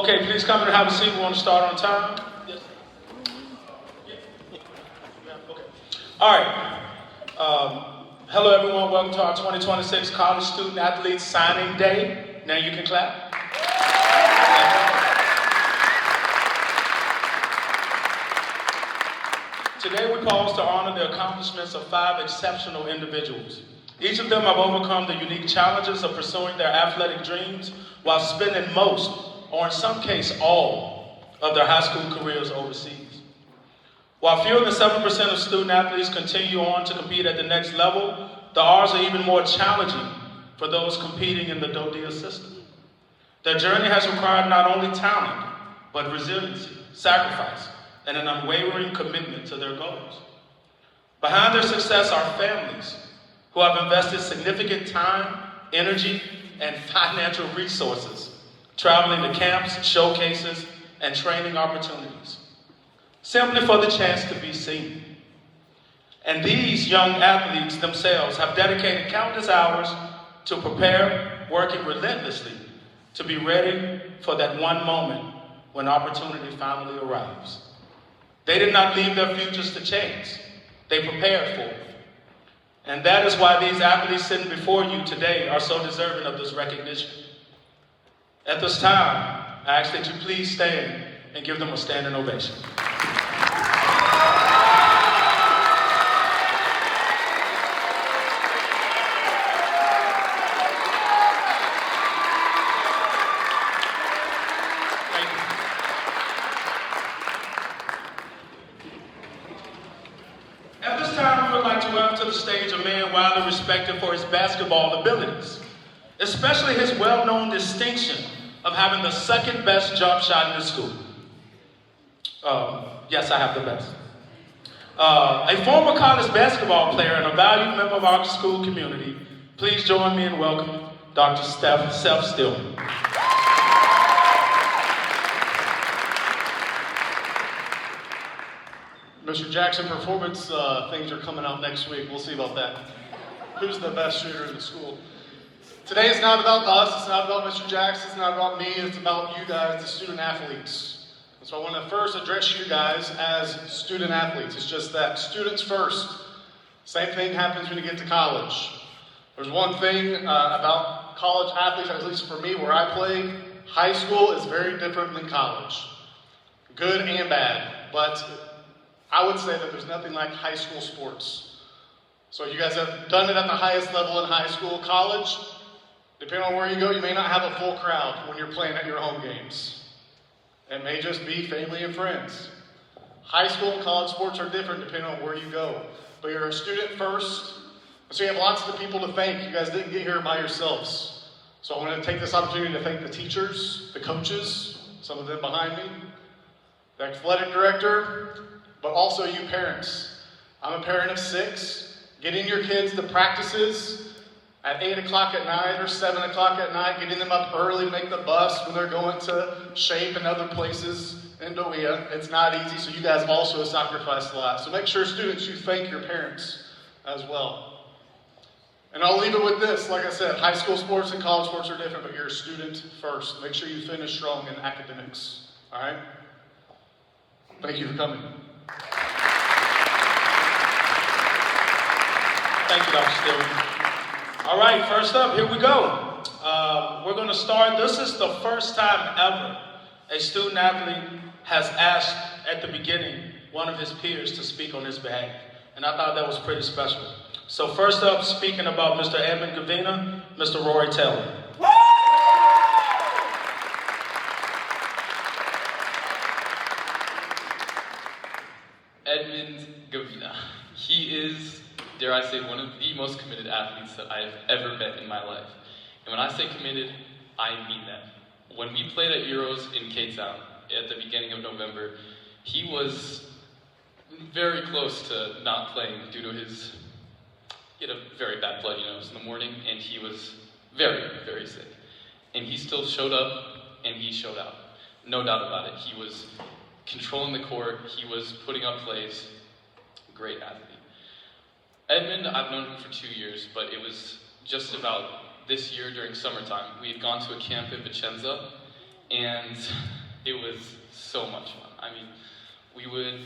Okay, please come and have a seat. We want to start on time. Yes. Okay. All right. Hello, everyone. Welcome to our 2026 College Student Athletes Signing Day. Now you can clap. Today we pause to honor the accomplishments of 5 exceptional individuals. Each of them have overcome the unique challenges of pursuing their athletic dreams while spending most, or in some case all, of their high school careers overseas. While fewer than 7% of student athletes continue on to compete at the next level, the odds are even more challenging for those competing in the DoDEA system. Their journey has required not only talent, but resiliency, sacrifice, and an unwavering commitment to their goals. Behind their success are families who have invested significant time, energy, and financial resources, traveling to camps, showcases, and training opportunities, simply for the chance to be seen. And these young athletes themselves have dedicated countless hours to prepare, working relentlessly to be ready for that one moment when opportunity finally arrives. They did not leave their futures to chance. They prepared for it. And that is why these athletes sitting before you today are so deserving of this recognition. At this time, I ask that you please stand and give them a standing ovation. At this time, we would like to welcome to the stage a man widely respected for his basketball abilities, especially his well-known distinction of having the second best jump shot in the school. Yes, I have the best. A former college basketball player and a valued member of our school community, please join me in welcoming Dr. Seth Stillman. Mr. Jackson, performance things are coming out next week. We'll see about that. Who's the best shooter in the school? Today is not about us. It's not about Mr. Jackson. It's not about me. It's about you guys, the student athletes. And so I want to first address you guys as student athletes. It's just that. Students first. Same thing happens when you get to college. There's one thing about college athletes, at least for me, where I played. High school is very different than college. Good and bad. But I would say that there's nothing like high school sports. So you guys have done it at the highest level in high school. College, depending on where you go, you may not have a full crowd when you're playing at your home games. It may just be family and friends. High school and college sports are different depending on where you go. But you're a student first, so you have lots of people to thank. You guys didn't get here by yourselves. So I want to take this opportunity to thank the teachers, the coaches, some of them behind me, the athletic director, but also you parents. I'm a parent of 6. Getting your kids to practices at 8 o'clock at night or 7 o'clock at night, getting them up early to make the bus when they're going to Shape and other places in DoDEA. It's not easy, so you guys also have sacrificed a lot. So make sure, students, you thank your parents as well. And I'll leave it with this. Like I said, high school sports and college sports are different, but you're a student first. Make sure you finish strong in academics. All right? Thank you for coming. Thank you, Dr. Stillman. All right, first up, here we go. We're going to start. This is the first time ever a student athlete has asked at the beginning one of his peers to speak on his behalf. And I thought that was pretty special. So first up, speaking about Mr. Edmund Gavina, Mr. Roy Taylor. Edmund Gavina. He is, dare I say, one of the most committed athletes that I have ever met in my life. And when I say committed, I mean that. When we played at Euros in Cape Town at the beginning of November, he was very close to not playing due to he had a very bad bloody nose in the morning, and he was very, very sick. And he still showed up, and he showed out. No doubt about it. He was controlling the court, he was putting up plays. Great athlete. Edmund, I've known him for 2 years, but it was just about this year during summertime. We had gone to a camp in Vicenza, and it was so much fun. I mean, we would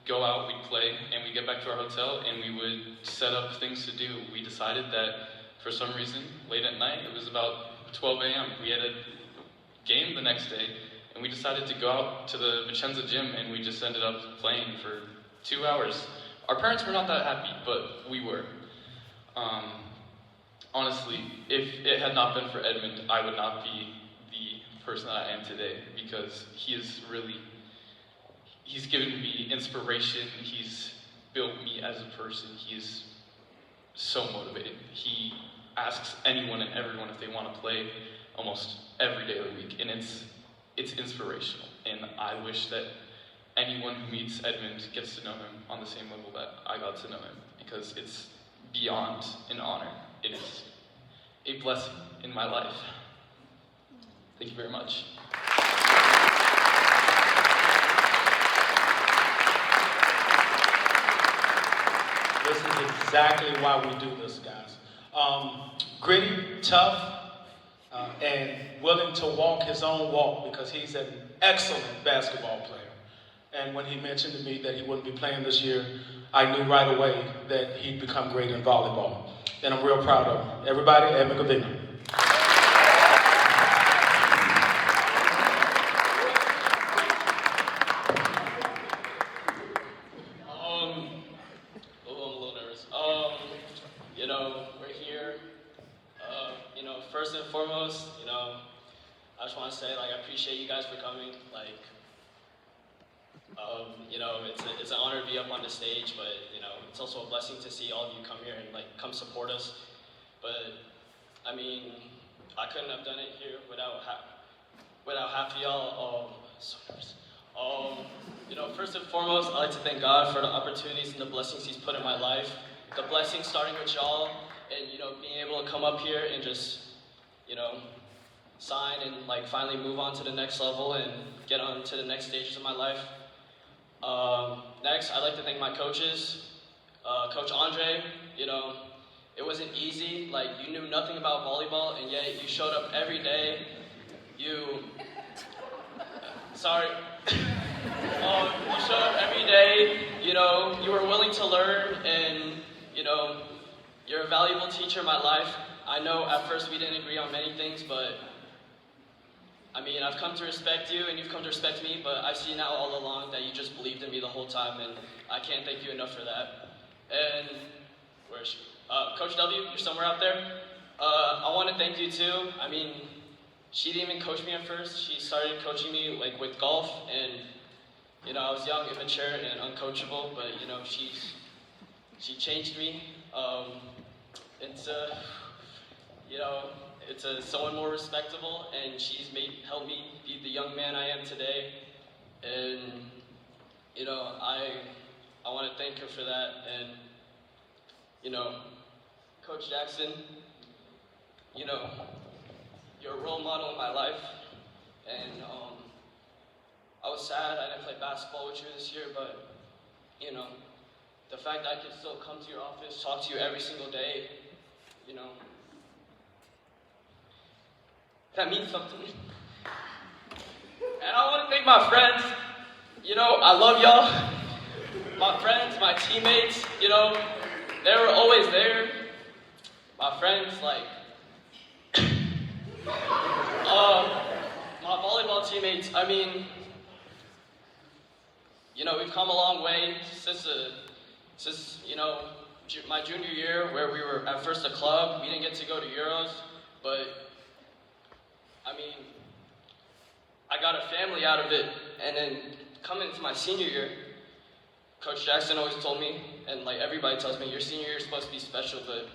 go out, we'd play, and we'd get back to our hotel, and we would set up things to do. We decided that, for some reason, late at night, it was about 12 a.m., we had a game the next day, and we decided to go out to the Vicenza gym, and we just ended up playing for 2 hours. Our parents were not that happy, but we were. Honestly, if it had not been for Edmund, I would not be the person that I am today, because he's given me inspiration, he's built me as a person, he's so motivated. He asks anyone and everyone if they want to play almost every day of the week, and it's inspirational, and I wish that anyone who meets Edmund gets to know him on the same level that I got to know him, because it's beyond an honor. It is a blessing in my life. Thank you very much. This is exactly why we do this, guys. Gritty, tough, and willing to walk his own walk, because he's an excellent basketball player. And when he mentioned to me that he wouldn't be playing this year, I knew right away that he'd become great in volleyball. And I'm real proud of him. Everybody, Edmund Gavina. I'm a little nervous. We're here. First and foremost, I just want to say, I appreciate you guys for coming. It's an honor to be up on the stage, but, it's also a blessing to see all of you come here and, come support us. But, I couldn't have done it here without half of y'all. So nervous. First and foremost, I'd like to thank God for the opportunities and the blessings He's put in my life. The blessings starting with y'all, and, being able to come up here and just, sign and, finally move on to the next level and get on to the next stages of my life. Next, I'd like to thank my coaches. Coach Andre, it wasn't easy. You knew nothing about volleyball, and yet you showed up every day. You showed up every day, you were willing to learn, and, you're a valuable teacher in my life. I know at first we didn't agree on many things, but, I've come to respect you, and you've come to respect me, but I see now all along that you just believed in me the whole time, and I can't thank you enough for that. And, where is she? Coach W, you're somewhere out there. I want to thank you too. She didn't even coach me at first. She started coaching me with golf, and I was young, immature, and uncoachable, but she changed me. It's someone more respectable, and she's helped me be the young man I am today. And I want to thank her for that. And Coach Jackson, you're a role model in my life, and I was sad I didn't play basketball with you this year, but the fact that I could still come to your office, talk to you every single day, that means something. And I want to thank my friends. I love y'all. My friends, my teammates, they were always there. My friends, my volleyball teammates, we've come a long way since my junior year, where we were at first a club. We didn't get to go to Euros, but I got a family out of it. And then coming into my senior year, Coach Jackson always told me, and everybody tells me, your senior year is supposed to be special, but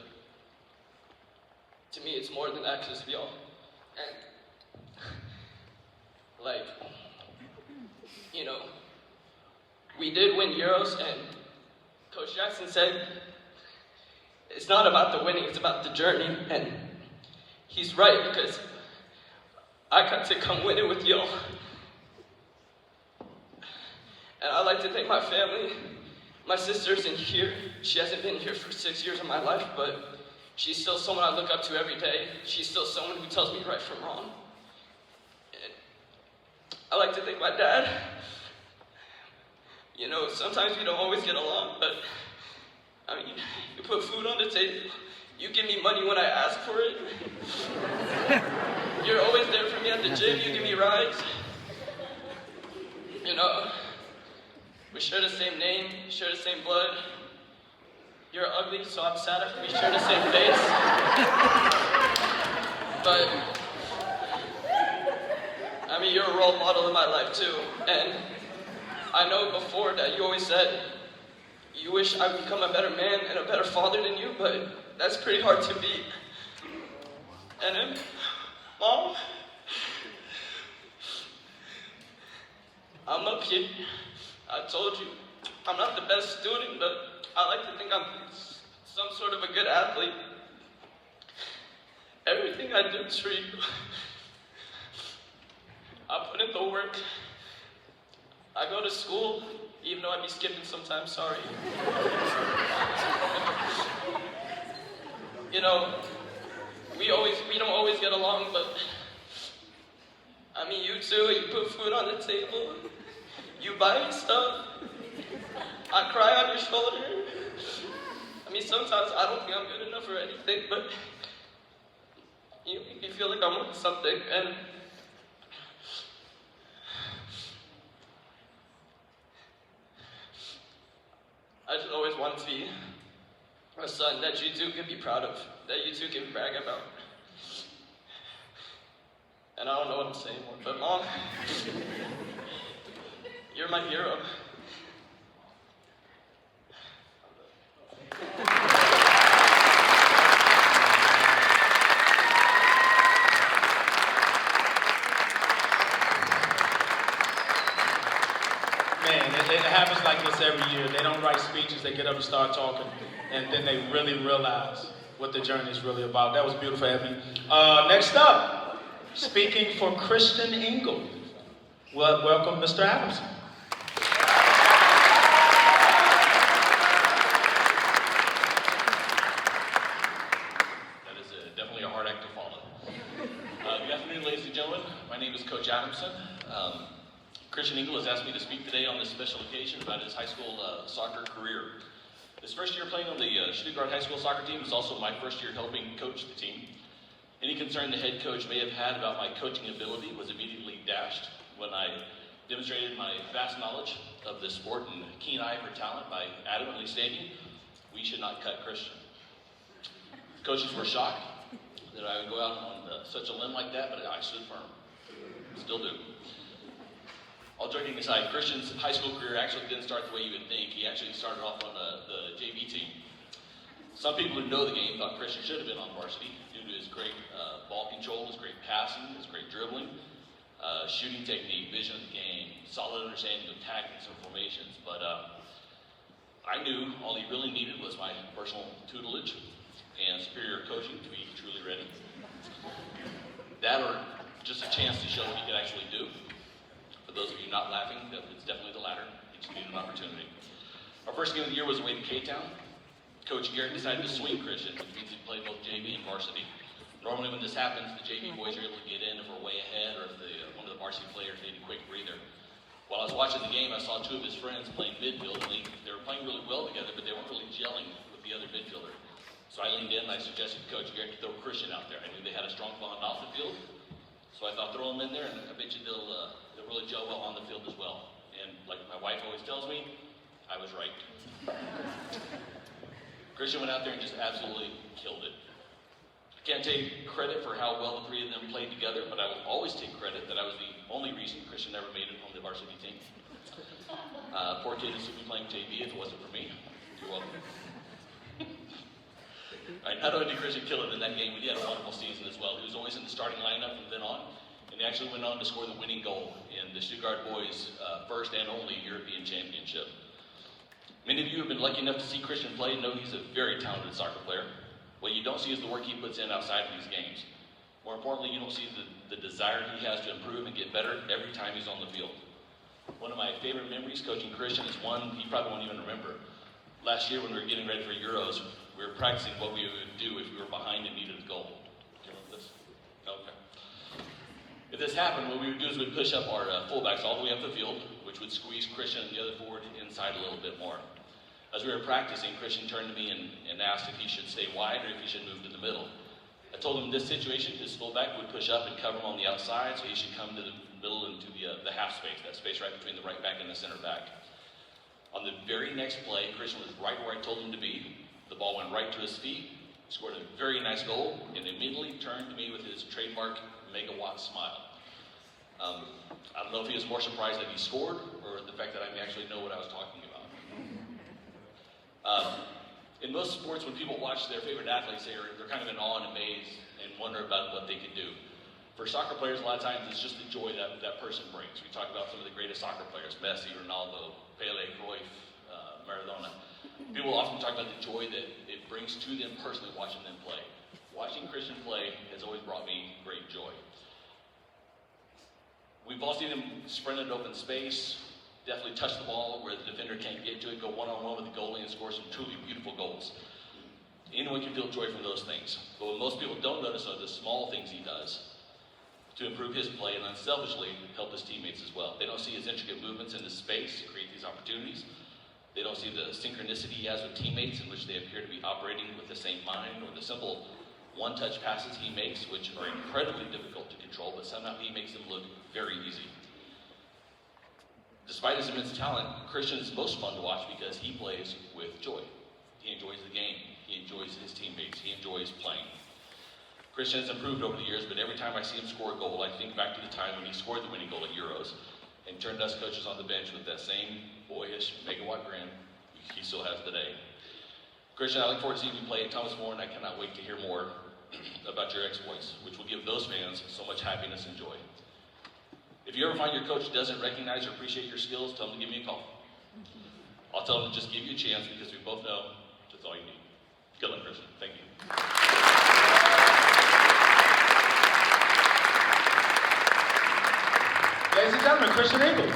to me it's more than that, because of y'all. And we did win Euros, and Coach Jackson said, it's not about the winning, it's about the journey. And he's right, because I got to come win it with y'all. And I'd like to thank my family. My sister's in here. She hasn't been here for 6 years of my life, but she's still someone I look up to every day. She's still someone who tells me right from wrong. And I like to thank my dad. You know, sometimes we don't always get along, but I mean, you put food on the table, you give me money when I ask for it. You're always there for me at the gym, you give me rides. You know, we share the same name, share the same blood. You're ugly, so I'm sad after we share the same face. But, I mean, you're a role model in my life too. And I know before that you always said you wish I would become a better man and a better father than you, but that's pretty hard to be. And then, Mom, I'm up here. I told you, I'm not the best student, but I like to think I'm some sort of a good athlete. Everything I do is for you. I put in the work. I go to school, even though I be skipping sometimes, sorry. You know, we don't always get along, but I mean, you too, you put food on the table, you buy me stuff, I cry on your shoulder. I mean, sometimes I don't think I'm good enough for anything, but you make me feel like I'm worth something, and I just always wanted to be a son that you two could be proud of, that you two can brag about. And I don't know what I'm saying more, but Mom, you're my hero. Man, it happens like this every year. They don't write speeches, they get up and start talking, and then they really realize what the journey is really about. That was beautiful, Abby. Next up, speaking for Christian Engel. Well, welcome, Mr. Adamson. That is definitely a hard act to follow. Good afternoon, ladies and gentlemen. My name is Coach Adamson. Christian Engel has asked me to speak today on this special occasion about his high school soccer career. His first year playing on the Stuttgart High School soccer team was also my first year helping coach the team. Any concern the head coach may have had about my coaching ability was immediately dashed when I demonstrated my vast knowledge of this sport and keen eye for talent by adamantly stating, we should not cut Christian. Coaches were shocked that I would go out on such a limb like that, but I stood firm. Still do. All joking aside, Christian's high school career actually didn't start the way you would think. He actually started off on the JV team. Some people who know the game thought Christian should have been on varsity due to his great ball control, his great passing, his great dribbling, shooting technique, vision of the game, solid understanding of tactics and formations. But I knew all he really needed was my personal tutelage and superior coaching to be truly ready. That or just a chance to show what he could actually do. For those of you not laughing, it's definitely the latter. You just needed an opportunity. Our first game of the year was away to K-Town. Coach Garrett decided to swing Christian, which means he played both JV and varsity. Normally when this happens, the JV boys are able to get in if we're way ahead or if one of the varsity players needed a quick breather. While I was watching the game, I saw two of his friends playing midfield, and they were playing really well together, but they weren't really gelling with the other midfielder. So I leaned in and I suggested to Coach Garrett to throw Christian out there. I knew they had a strong bond off the field, so I thought throw him in there, and I bet you they'll really gel well on the field as well. And like my wife always tells me, I was right. Christian went out there and just absolutely killed it. I can't take credit for how well the three of them played together, but I will always take credit that I was the only reason Christian ever made it on the varsity team. Poor kid would be playing JV if it wasn't for me. You're welcome. Right, not only did Christian kill it in that game, but he had a wonderful season as well. He was always in the starting lineup from then on, and he actually went on to score the winning goal in the Stuttgart boys' first and only European Championship. Many of you have been lucky enough to see Christian play and know he's a very talented soccer player. What you don't see is the work he puts in outside of these games. More importantly, you don't see the desire he has to improve and get better every time he's on the field. One of my favorite memories coaching Christian is one he probably won't even remember. Last year when we were getting ready for Euros, we were practicing what we would do if we were behind and needed a goal. Do you remember this? Okay. If this this happened, what we would do is we'd push up our fullbacks all the way up the field, which would squeeze Christian and the other forward inside a little bit more. As we were practicing, Christian turned to me and asked if he should stay wide or if he should move to the middle. I told him in this situation, his fullback would push up and cover him on the outside, so he should come to the middle into the half space, that space right between the right back and the center back. On the very next play, Christian was right where I told him to be. The ball went right to his feet, scored a very nice goal, and immediately turned to me with his trademark megawatt smile. I don't know if he was more surprised that he scored or the fact that I actually know what I was talking about. In most sports, when people watch their favorite athletes, they're kind of in awe and amazed and wonder about what they can do. For soccer players, a lot of times it's just the joy that person brings. We talk about some of the greatest soccer players, Messi, Ronaldo, Pele, Cruyff, Maradona. People often talk about the joy that it brings to them personally watching them play. Watching Christian play has always brought me great joy. We've all seen him sprint into open space, definitely touch the ball where the defender can't get to it, go one-on-one with the goalie and score some truly beautiful goals. Anyone can feel joy from those things. But what most people don't notice are the small things he does to improve his play and unselfishly help his teammates as well. They don't see his intricate movements into space to create these opportunities. They don't see the synchronicity he has with teammates in which they appear to be operating with the same mind, or the simple one-touch passes he makes, which are incredibly difficult to control, but somehow he makes them look very easy. Despite his immense talent, Christian is most fun to watch because he plays with joy. He enjoys the game. He enjoys his teammates. He enjoys playing. Christian has improved over the years, but every time I see him score a goal, I think back to the time when he scored the winning goal at Euros and turned us coaches on the bench with that same boyish megawatt grin he still has today. Christian, I look forward to seeing you play at Thomas More, and I cannot wait to hear more about your exploits, which will give those fans so much happiness and joy. If you ever find your coach doesn't recognize or appreciate your skills, tell them to give me a call. I'll tell them to just give you a chance because we both know that's all you need. Good luck, Christian. Thank you. Ladies and gentlemen, Christian Ingle.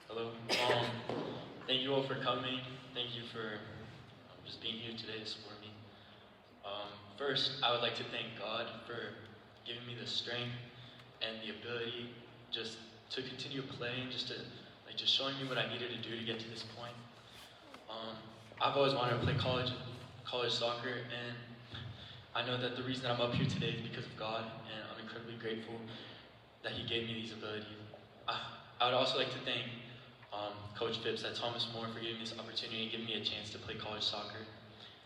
Hello. Thank you all for coming. Thank you for just being here today to support me. First, I would like to thank God for giving me the strength and the ability just to continue playing, just showing me what I needed to do to get to this point. I've always wanted to play college soccer, and I know that the reason I'm up here today is because of God, and I'm incredibly grateful that He gave me these abilities. I would also like to thank Coach Phipps at Thomas More for giving me this opportunity and giving me a chance to play college soccer.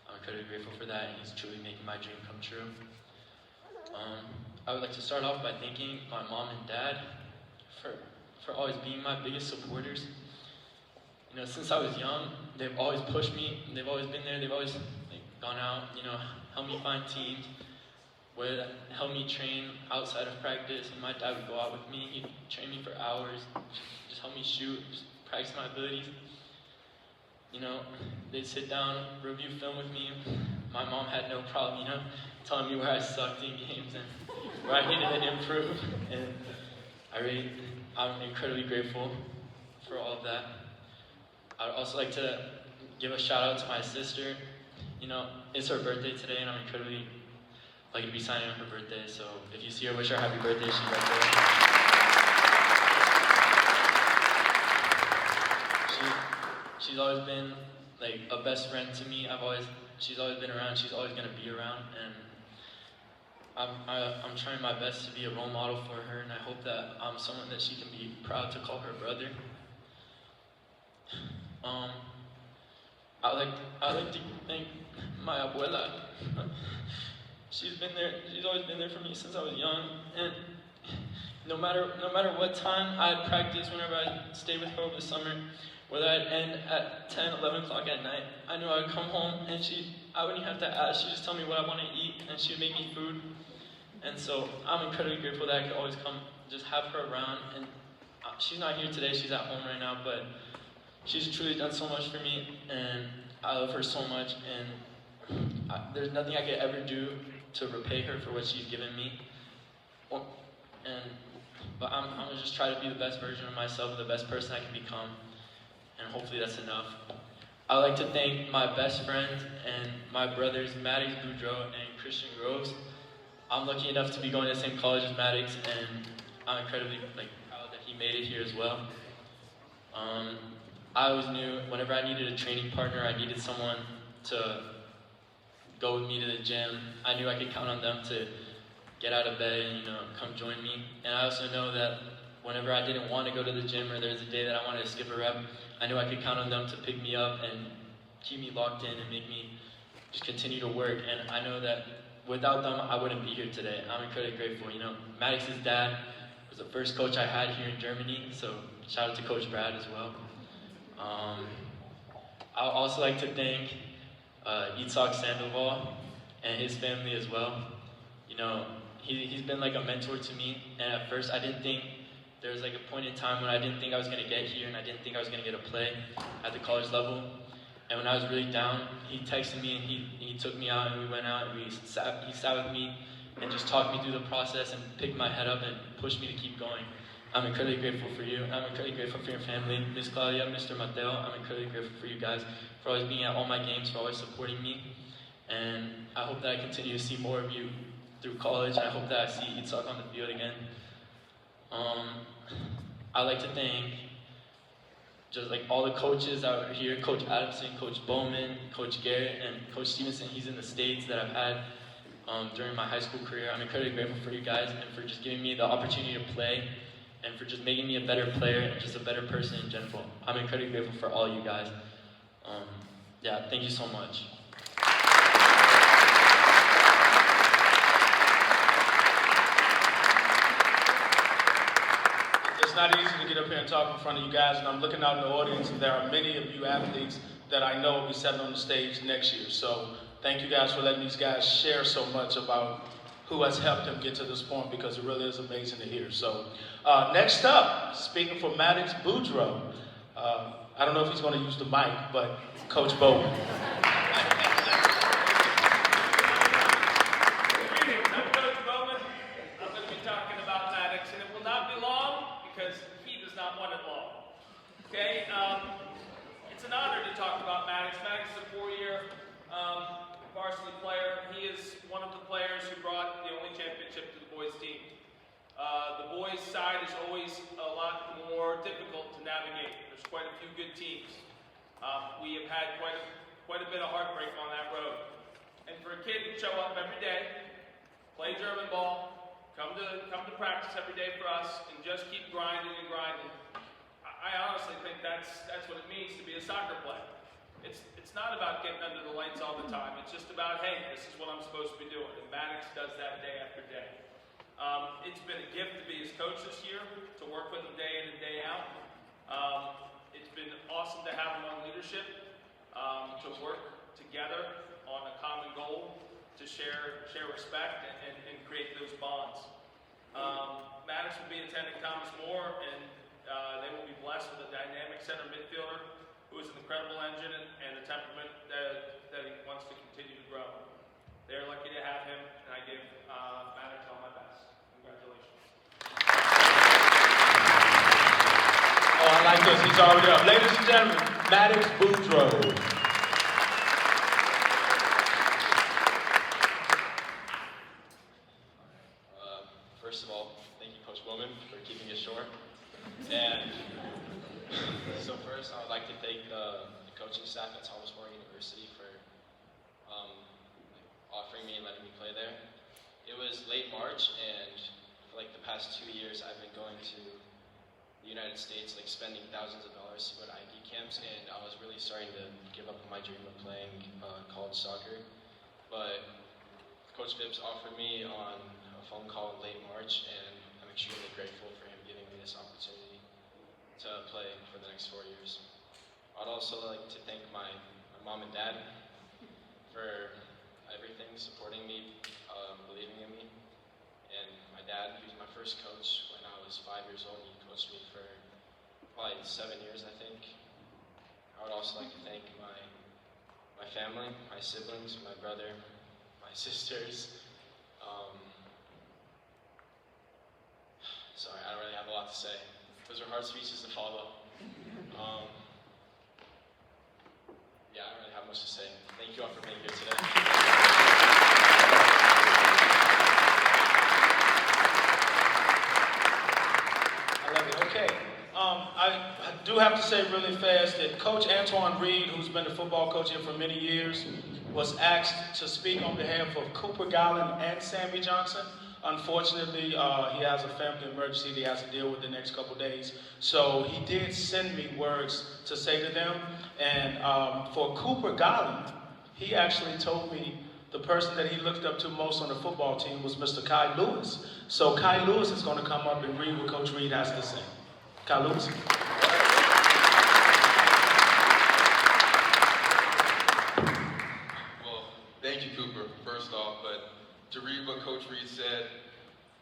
I'm incredibly grateful for that, and he's truly making my dream come true. I would like to start off by thanking my mom and dad for always being my biggest supporters. You know, since I was young, they've always pushed me. They've always been there. They've always gone out, helped me find teams, helped me train outside of practice. And my dad would go out with me. He'd train me for hours, just help me shoot, just practice my abilities. They'd sit down, review film with me. My mom had no problem, telling me where I sucked in games and where I needed to improve. And I'm incredibly grateful for all of that. I'd also like to give a shout out to my sister. It's her birthday today, and I'm incredibly lucky to be signing on her birthday. So if you see her, wish her happy birthday. She's right there. She's always been a best friend to me. She's always been around. She's always gonna be around, and I'm trying my best to be a role model for her, and I hope that I'm someone that she can be proud to call her brother. I'd like to thank my abuela. She's always been there for me since I was young, and no matter what time I'd practice, whenever I stayed with her over the summer, whether I'd end at 10, 11 o'clock at night, I knew I'd come home and I wouldn't have to ask. She'd just tell me what I want to eat, and she'd make me food. And so I'm incredibly grateful that I could always come, just have her around. And she's not here today, she's at home right now, but she's truly done so much for me, and I love her so much, and there's nothing I could ever do to repay her for what she's given me. But I'm gonna just try to be the best version of myself, the best person I can become, and hopefully that's enough. I would like to thank my best friend and my brothers, Maddox Boudreaux and Christian Groves. I'm lucky enough to be going to the same college as Maddox, and I'm incredibly proud that he made it here as well. I always knew whenever I needed a training partner, I needed someone to go with me to the gym. I knew I could count on them to get out of bed and come join me. And I also know that whenever I didn't want to go to the gym or there was a day that I wanted to skip a rep, I knew I could count on them to pick me up and keep me locked in and make me just continue to work. And I know that without them, I wouldn't be here today. I'm incredibly grateful. Maddox's dad was the first coach I had here in Germany, so shout out to Coach Brad as well. I'd also like to thank Itzhak Sandoval and his family as well. He's been like a mentor to me, and at first I didn't think, there was like a point in time when I didn't think I was going to get here, and I didn't think I was going to get a play at the college level. And when I was really down, he texted me and he took me out, and we went out and he sat with me and just talked me through the process and picked my head up and pushed me to keep going. I'm incredibly grateful for you. I'm incredibly grateful for your family, Miss Claudia, Mr. Mateo. I'm incredibly grateful for you guys for always being at all my games, for always supporting me. And I hope that I continue to see more of you through college. I hope that I see Itzhak on the field again. I'd like to thank just all the coaches that are here, Coach Adamson, Coach Bowman, Coach Garrett, and Coach Stevenson. He's in the States that I've had during my high school career. I'm incredibly grateful for you guys and for just giving me the opportunity to play and for just making me a better player and just a better person in general. I'm incredibly grateful for all you guys. Thank you so much. It's not easy to get up here and talk in front of you guys, and I'm looking out in the audience, and there are many of you athletes that I know will be sitting on the stage next year. So thank you guys for letting these guys share so much about who has helped them get to this point, because it really is amazing to hear. So next up, speaking for Maddox Boudreaux, I don't know if he's going to use the mic, but Coach Bowman. I'm Coach Bowman. I'm going to be talking about Maddox, and it will not be long because he does not want it long. Okay? It's an honor to talk about Maddox. Maddox is a four-year varsity player. He is one of the players who brought the only championship to the boys' team. The boys' side is always a lot more difficult to navigate. There's quite a few good teams. We have had quite a bit of heartbreak on that road. And for a kid to show up every day, play German ball, come to practice every day for us, and just keep grinding and grinding, I honestly think that's what it means to be a soccer player. It's not about getting under the lights all the time. It's just about, hey, this is what I'm supposed to be doing. And Maddox does that day after day. It's been a gift to be his coach this year, to work with him day in and day out. It's been awesome to have him on leadership, to work together on a common goal, to share respect and create those bonds. Maddox will be attending Thomas More, and they will be blessed with a dynamic center midfielder who is an incredible engine and a temperament that he wants to continue to grow. They're lucky to have him, and I give Maddox all my best. Congratulations. Oh, I like this. He's already up. Ladies and gentlemen, Maddox Boudreaux. First of all, thank you, Coach Bowman, for keeping it short. And so first, I would like to thank the coaching staff at Thomas More University for offering me and letting me play there. It was late March, and for the past 2 years, I've been going to the United States, spending thousands of dollars to go to ID camps, and I was really starting to give up on my dream of playing college soccer. But Coach Bibbs offered me on a phone call in late March, and I'm extremely grateful for him giving me this opportunity to play for the next 4 years. I'd also like to thank my mom and dad for everything, supporting me, believing in me. And my dad, who's my first coach when I was 5 years old, he coached me for probably 7 years, I think. I would also like to thank my family, my siblings, my brother, my sisters. Sorry, I don't really have a lot to say. Those are hard speeches to follow. much to say. Thank you all for being here today. I love it. Okay. I do have to say really fast that Coach Antoine Reed, who's been the football coach here for many years, was asked to speak on behalf of Cooper Garland and Sammy Johnson. Unfortunately, he has a family emergency that he has to deal with the next couple days. So he did send me words to say to them. And for Cooper Garland, he actually told me the person that he looked up to most on the football team was Mr. Kai Lewis. So Kai Lewis is going to come up and read what Coach Reed has to say. Kai Lewis. Well, thank you, Cooper, first off, but to read what Coach Reed said,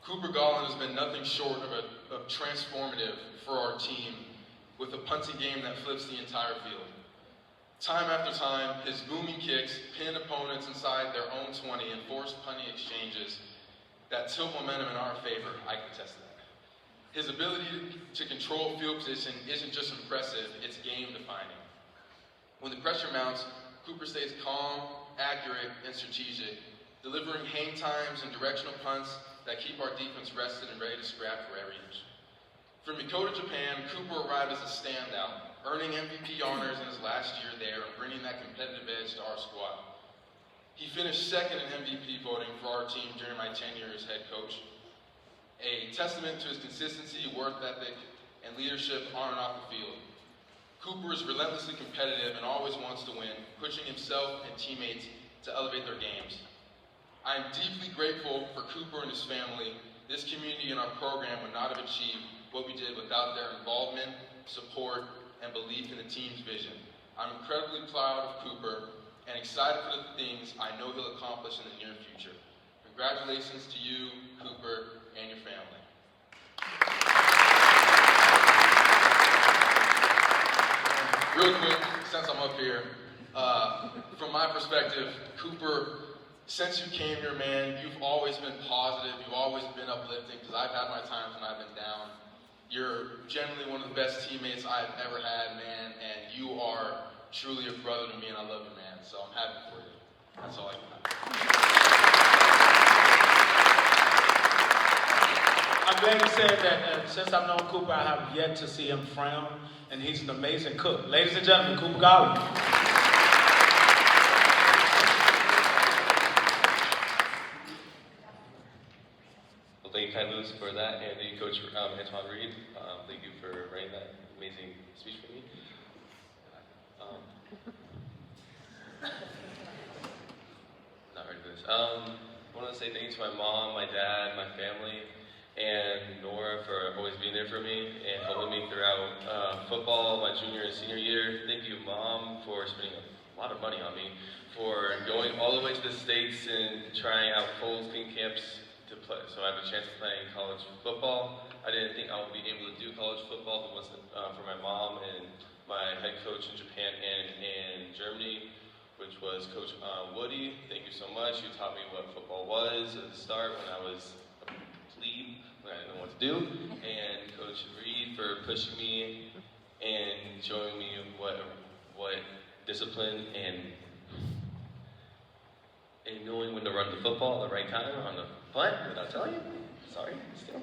Cooper Garland has been nothing short of transformative for our team with a punting game that flips the entire field. Time after time, his booming kicks pin opponents inside their own 20 and force punting exchanges that tilt momentum in our favor. I can attest to that. His ability to control field position isn't just impressive, it's game-defining. When the pressure mounts, Cooper stays calm, accurate, and strategic, delivering hang times and directional punts that keep our defense rested and ready to scrap for every inch. From Mikoto, Japan, Cooper arrived as a standout, earning MVP honors in his last year there and bringing that competitive edge to our squad. He finished second in MVP voting for our team during my tenure as head coach. A testament to his consistency, work ethic, and leadership on and off the field. Cooper is relentlessly competitive and always wants to win, pushing himself and teammates to elevate their games. I am deeply grateful for Cooper and his family. This community and our program would not have achieved what we did without their involvement, support, and belief in the team's vision. I'm incredibly proud of Cooper and excited for the things I know he'll accomplish in the near future. Congratulations to you, Cooper, and your family. Real quick, since I'm up here, from my perspective, Cooper, since you came here, man, you've always been positive, you've always been uplifting, because I've had my times when I've been down. You're generally one of the best teammates I've ever had, man, and you are truly a brother to me, and I love you, man, so I'm happy for you. That's all I got. I'm glad you said that. Since I've known Cooper, I have yet to see him frown, and he's an amazing cook. Ladies and gentlemen, Cooper Garland. Well, thank you, Kai Lewis, for that, and thank you, Coach Antoine Reed. Thank you for writing that amazing speech for me. Not ready for this. I want to say thank you to my mom, my dad, my family, and Nora for always being there for me and helping me throughout football, my junior and senior year. Thank you, Mom, for spending a lot of money on me, for going all the way to the States and trying out full team camps to play, so I have a chance of playing college football. I didn't think I would be able to do college football if it wasn't for my mom and my head coach in Japan and in Germany, which was Coach Woody. Thank you so much. You taught me what football was at the start when I was a plebe, when I didn't know what to do. And Coach Reed for pushing me and showing me what discipline and knowing when to run the football at the right time on the punt without telling you. Sorry, still.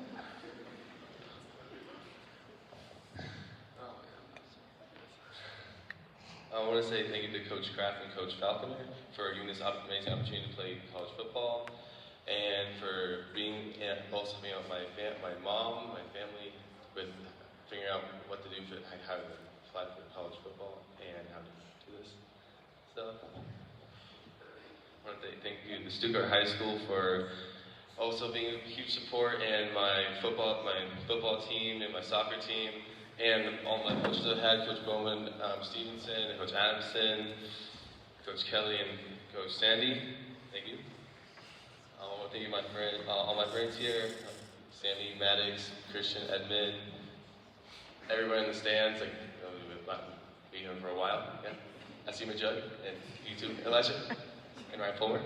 I want to say thank you to Coach Kraft and Coach Falconer for giving this amazing opportunity to play college football, and for being also helping out my mom, my family, with figuring out what to do for how to apply for college football and how to do this stuff. I want to thank you to Stuttgart High School for also being a huge support, and my football team and my soccer team. And all my coaches I've had, Coach Bowman, Stevenson, and Coach Adamson, Coach Kelly, and Coach Sandy. Thank you. I want to thank you, all my friends here, Sammy, Maddox, Christian, Edmund, everybody in the stands. Like, we've been here for a while. Yeah. I see Majug, and you too, Elijah, and Ryan Fulmer.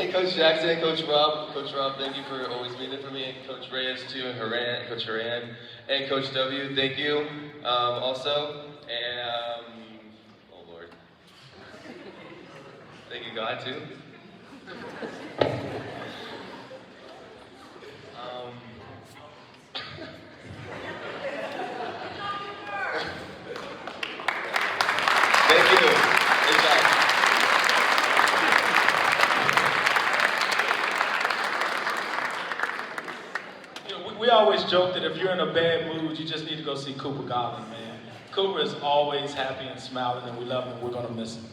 Hey, Coach Jackson, and Coach Rob. Coach Rob, thank you for always being there for me. And Coach Reyes, too, and Coach Haran, and Coach W, thank you also. And, oh, Lord. Thank you, God, too. Thank you. Good job. You know, we always joke that if you're in a bad mood, you just need to go see Cooper Garland, man. Cooper is always happy and smiling, and we love him. We're going to miss him.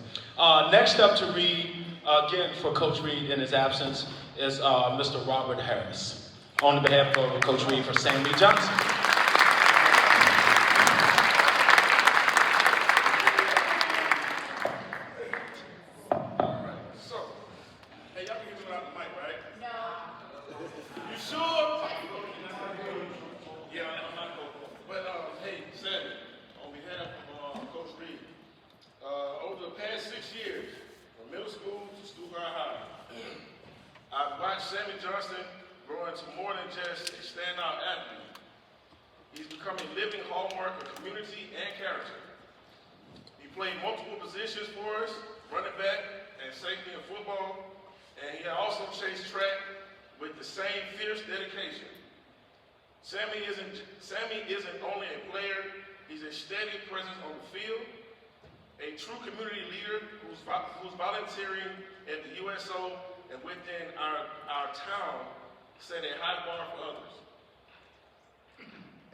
Next up to read, again for Coach Reed in his absence, is Mr. Robert Harris. On behalf of Coach Reed for Sammy Johnson. So, hey, y'all can hear me without the mic, right? No. You sure? Yeah, I'm not going. But hey, Sammy, on behalf of Coach Reed, over the past 6 years, from middle school to Stuttgart High, I've watched Sammy Johnson grow into more than just a standout athlete. He's become a living hallmark of community and character. He played multiple positions for us, running back and safety in football, and he also chased track with the same fierce dedication. Sammy isn't only a player, he's a steady presence on the field, a true community leader who's volunteering at the USO and within our town set a high bar for others.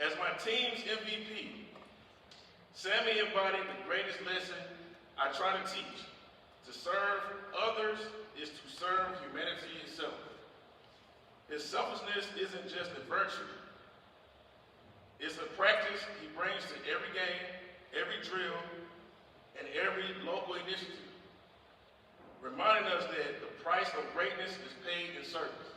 As my team's MVP, Sammy embodied the greatest lesson I try to teach. To serve others is to serve humanity itself. His selflessness isn't just a virtue. It's a practice he brings to every game, every drill, and every local initiative, reminding us that the price of greatness is paid in service.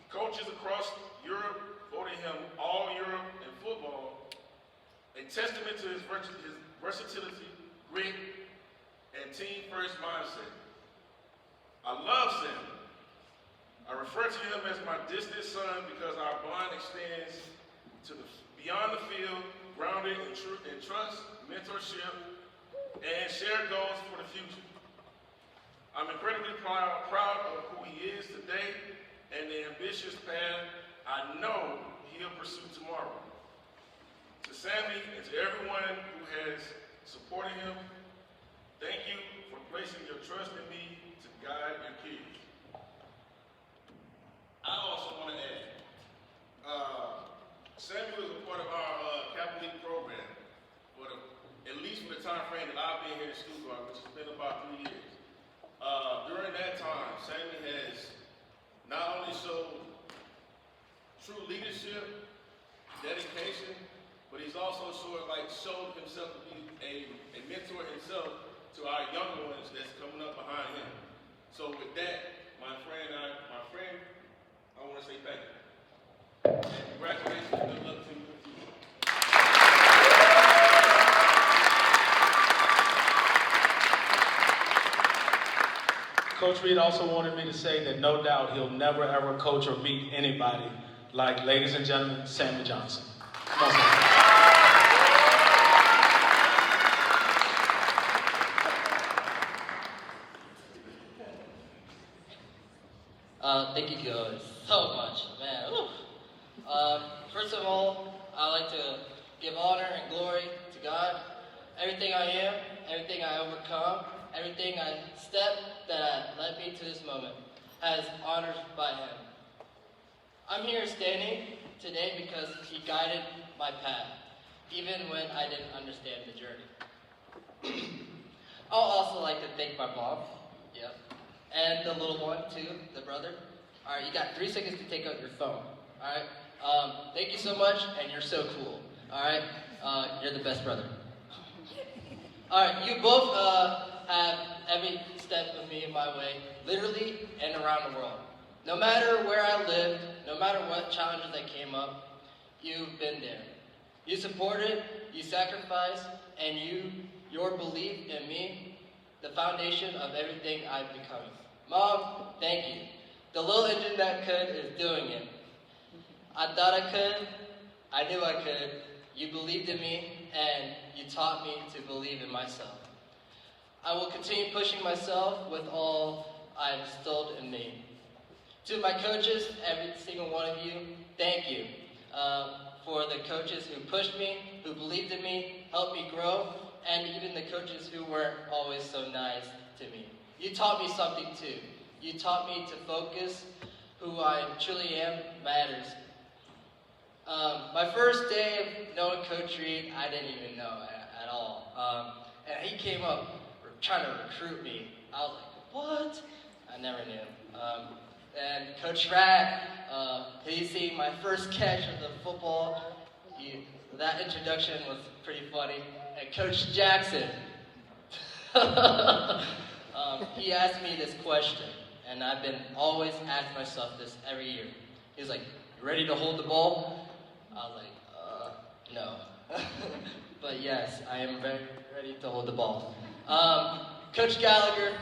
Coaches across Europe voted him All-Europe in football, a testament to his versatility, grit, and team-first mindset. I love Sam. I refer to him as my distant son because our bond extends to beyond the field, grounded in trust, mentorship, and shared goals for the future. I'm incredibly proud of who he is today and the ambitious path I know he'll pursue tomorrow. To Sammy and to everyone who has supported him, thank you for placing your trust in me to guide your kids. I also want to add, Sammy was a part of our Catholic program, at least for the time frame that I've been here in Stuttgart, which has been about 3 years. During that time, Sammy has not only showed true leadership, dedication, but he's also showed himself to be a mentor himself to our younger ones that's coming up behind him. So with that, my friend, I want to say thank you. And congratulations, good luck to you. Coach Reed also wanted me to say that no doubt he'll never ever coach or meet anybody like, ladies and gentlemen, Sammy Johnson. Come on, Sammy. Thank you guys so much, man. First of all, I like to give honor and glory to God. Everything I am, everything I overcome, everything I step that led me to this moment has honored by Him. I'm here standing today because He guided my path, even when I didn't understand the journey. I'll also like to thank my mom, yep, and the little one too, the brother. All right, you got 3 seconds to take out your phone. All right, thank you so much, and you're so cool. All right, you're the best brother. All right, you both have every step of me in my way, literally and around the world. No matter where I lived, no matter what challenges that came up, you've been there. You supported, you sacrificed, and your belief in me, the foundation of everything I've become. Mom, thank you. The little engine that could is doing it. I thought I could. I knew I could. You believed in me, and you taught me to believe in myself. I will continue pushing myself with all I instilled in me. To my coaches, every single one of you, thank you. For the coaches who pushed me, who believed in me, helped me grow, and even the coaches who weren't always so nice to me. You taught me something too. You taught me to focus. Who I truly am matters. My first day of knowing Coach Reed, I didn't even know at all. And he came up trying to recruit me. I was like, what? I never knew. And Coach Rad, he seen my first catch of the football. That introduction was pretty funny. And Coach Jackson, he asked me this question, and I've been always asking myself this every year. He was like, you ready to hold the ball? I was like, no. But yes, I am very ready to hold the ball. Coach Gallagher,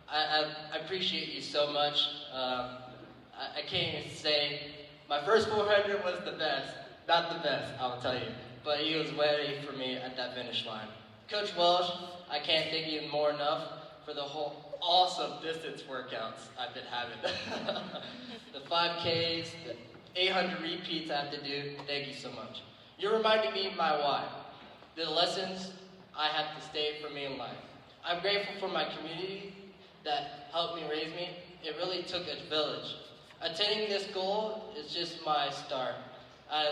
I appreciate you so much. I can't even say, my first 400 was the best. Not the best, I'll tell you. But he was ready for me at that finish line. Coach Welsh, I can't thank you more enough for the whole awesome distance workouts I've been having. The 5Ks, the 800 repeats I have to do, thank you so much. You're reminding me of my why, the lessons I have to stay for me in life. I'm grateful for my community that helped me raise me. It really took a village. Attaining this goal is just my start. I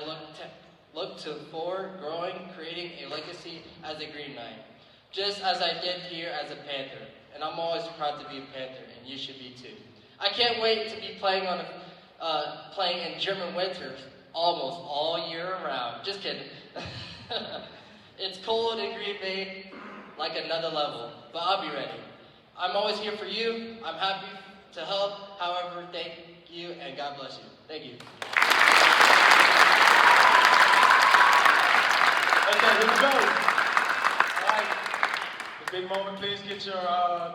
look to forward, growing, creating a legacy as a Green Knight, just as I did here as a Panther. And I'm always proud to be a Panther, and you should be too. I can't wait to be playing in German winters almost all year round. Just kidding. It's cold in Green Bay, like another level, but I'll be ready. I'm always here for you. I'm happy to help. However, thank you, and God bless you. Thank you. Okay, here we go. All right. The big moment, please get your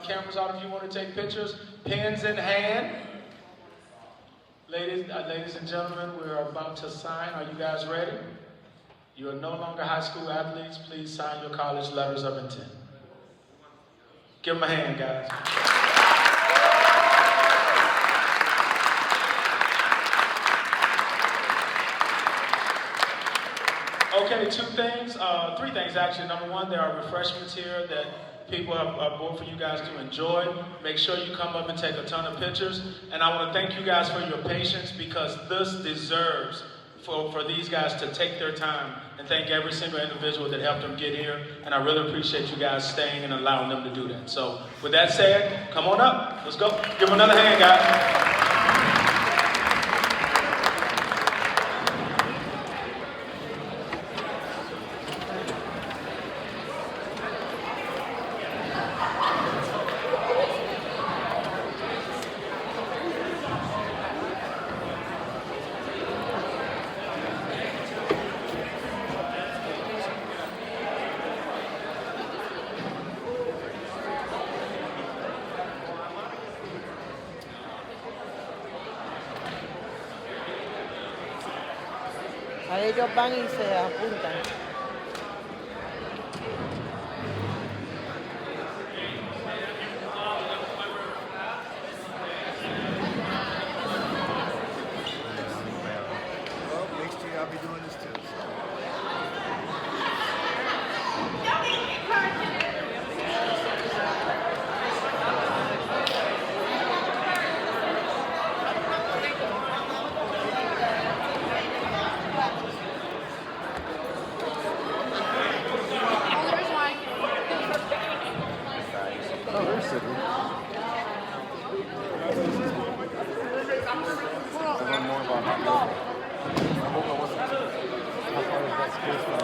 cameras out if you want to take pictures. Pens in hand. Ladies and gentlemen, we're about to sign. Are you guys ready? You are no longer high school athletes. Please sign your college letters of intent. Give them a hand, guys. Okay, three things actually. Number one, there are refreshments here that people have brought for you guys to enjoy. Make sure you come up and take a ton of pictures. And I want to thank you guys for your patience, because this deserves for these guys to take their time, and thank every single individual that helped them get here. And I really appreciate you guys staying and allowing them to do that. So with that said, come on up. Let's go. Give them another hand, guys. Ahí ellos van y se apuntan. Well, next year I'll be doing this too. Oh, there's Sydney. I learned more about hot yoga. I hope I wasn't how far is that space from